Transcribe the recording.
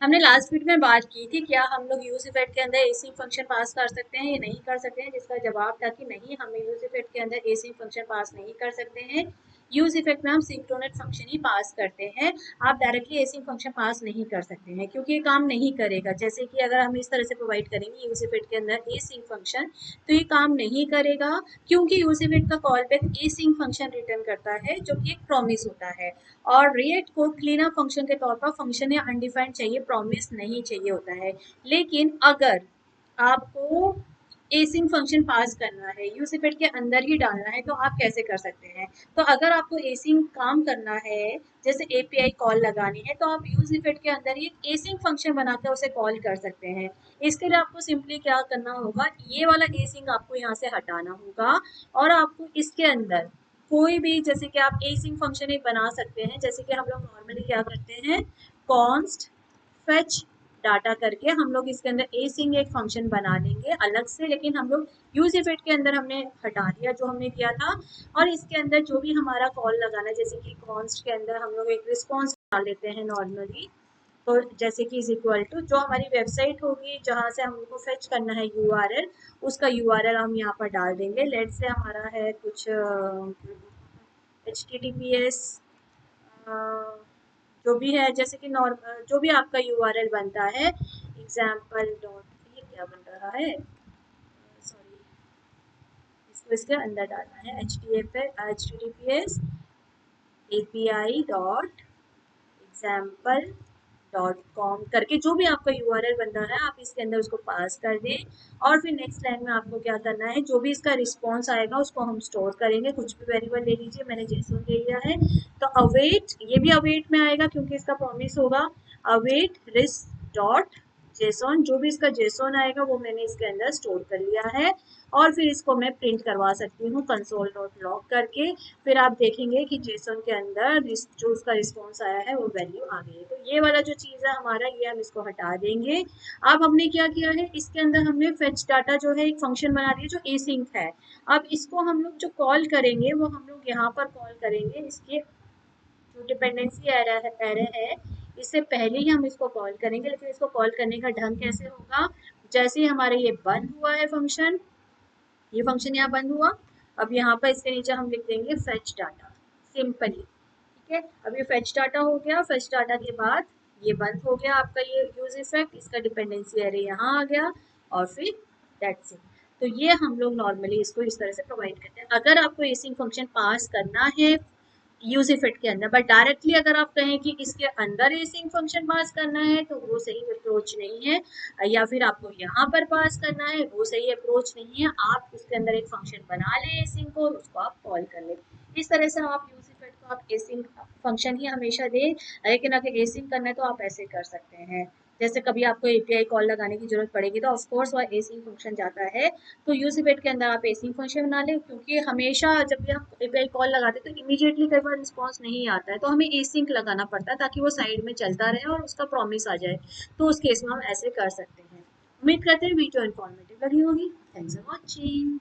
हमने last video में बात की थी क्या हम लोग यूज इफेक्ट के अंदर एसिंग फंक्शन पास कर सकते हैं या नहीं कर सकते हैं, जिसका जवाब था कि नहीं, हम यूज इफेक्ट के अंदर एसिंग फंक्शन पास नहीं कर सकते हैं। यूज इफेक्ट में हम सिंक्रोनेट फंक्शन ही पास करते हैं। आप डायरेक्टली एसिंग फंक्शन पास नहीं कर सकते हैं क्योंकि ये काम नहीं करेगा। जैसे कि अगर हम इस तरह से प्रोवाइड करेंगे यूज इफेक्ट के अंदर एसिंग फंक्शन, तो ये काम नहीं करेगा क्योंकि यूज इफेक्ट का कॉल बैक एसिंग फंक्शन रिटर्न करता है जो कि एक प्रॉमिस होता है। और रेट को क्लीन अप फंक्शन के तौर पर फंक्शन या अनडिफाइंड चाहिए, प्रॉमिस नहीं चाहिए होता है। लेकिन अगर आपको एसिंग फंक्शन पास करना है, यूज इफेक्ट के अंदर ही डालना है, तो आप कैसे कर सकते हैं? तो अगर आपको एसिंग काम करना है, जैसे एपीआई कॉल लगानी है, तो आप यूज इफेक्ट के अंदर ही एसिंग फंक्शन बनाकर उसे कॉल कर सकते हैं। इसके लिए आपको सिंपली क्या करना होगा, ये वाला एसिंग आपको यहाँ से हटाना होगा और आपको इसके अंदर कोई भी, जैसे कि आप एसिंग फंक्शन एक बना सकते हैं, जैसे कि हम लोग नॉर्मली क्या करते हैं, कॉन्स्ट फेच डाटा करके हम लोग इसके अंदर एसिंग एक फंक्शन बना लेंगे अलग से। लेकिन हम लोग यूज इफेक्ट के अंदर हमने हटा दिया जो हमने किया था, और इसके अंदर जो भी हमारा कॉल लगाना है, जैसे कि कॉन्स्ट के अंदर हम लोग एक रिस्पॉन्स डाल देते हैं नॉर्मली। तो जैसे कि इज इक्वल टू जो हमारी वेबसाइट होगी जहाँ से हमको फेच करना है यूआरएल, उसका यूआरएल हम यहाँ पर डाल देंगे। लेट से हमारा है कुछ HTTPS, जो भी है, जैसे कि नॉर्मल जो भी आपका यूआरएल बनता है, एग्जाम्पल डॉट, ये क्या बन रहा है, सॉरी, इसको इसके अंदर डालना है HTTPS API dot example .com करके जो भी आपका यूआरएल बन रहा है आप इसके अंदर उसको पास कर दें। और फिर नेक्स्ट लाइन में आपको क्या करना है, जो भी इसका रिस्पॉन्स आएगा उसको हम स्टोर करेंगे। कुछ भी वेरिएबल ले लीजिए, मैंने जेसन ले लिया है। तो अवेट, ये भी अवेट में आएगा क्योंकि इसका प्रॉमिस होगा। अवेट रिस्क डॉट जेसन, जो भी इसका जेसन आएगा वो मैंने इसके अंदर स्टोर कर लिया है। और फिर इसको मैं प्रिंट करवा सकती हूँ कंसोल डॉट लॉग करके। फिर आप देखेंगे कि जेसन के अंदर जो उसका रिस्पॉन्स आया है वो वैल्यू आ गई है। तो ये वाला जो चीज़ है हमारा, ये हम इसको हटा देंगे। अब हमने क्या किया है, इसके अंदर हमने फेच डाटा जो है एक फंक्शन बना दिया जो एसिंक है। अब इसको हम लोग जो कॉल करेंगे वो हम लोग यहाँ पर कॉल करेंगे। इसके जो डिपेंडेंसी एरे है, इससे पहले ही हम इसको कॉल करेंगे। लेकिन इसको कॉल करने का ढंग कैसे होगा, जैसे ही हमारे ये बंद हुआ है फंक्शन, ये फंक्शन यहाँ बंद हुआ, अब यहाँ पर इसके नीचे हम लिख देंगे फेच डाटा सिंपली। ठीक है, अब ये फेच डाटा हो गया। फेच डाटा के बाद ये बंद हो गया आपका ये यूज इफेक्ट, इसका डिपेंडेंसी एरे यहाँ आ गया और फिर दैट्स इट। तो ये हम लोग नॉर्मली इसको इस तरह से प्रोवाइड करते हैं अगर आपको एसिंग फंक्शन पास करना है यूज इफेक्ट के अंदर। बट डायरेक्टली अगर आप कहें कि इसके अंदर एसिंग फंक्शन पास करना है तो वो सही अप्रोच नहीं है, या फिर आपको यहाँ पर पास करना है वो सही अप्रोच नहीं है। आप उसके अंदर एक फंक्शन बना लें एसिंग को और उसको आप कॉल कर लें। इस तरह से आप यूज इफेक्ट को आप एसिंग फंक्शन ही हमेशा दें, लेकिन अगर एसिंग करना है तो आप ऐसे कर सकते हैं। जैसे कभी आपको एपीआई कॉल लगाने की जरूरत पड़ेगी तो ऑफकोर्स वह एसिंग फंक्शन जाता है, तो यूज इफेक्ट के अंदर आप एसिंग फंक्शन बना लें। क्योंकि हमेशा जब भी हम एपीआई कॉल लगाते हैं तो इमीडिएटली कई बार रिस्पॉन्स नहीं आता है, तो हमें एसिंक लगाना पड़ता है ताकि वो साइड में चलता रहे और उसका प्रॉमिस आ जाए। तो उस केस में हम ऐसे कर सकते हैं। उम्मीद करते हैं वीडियो इन्फॉर्मेटिव लगी होगी। Thanks for watching.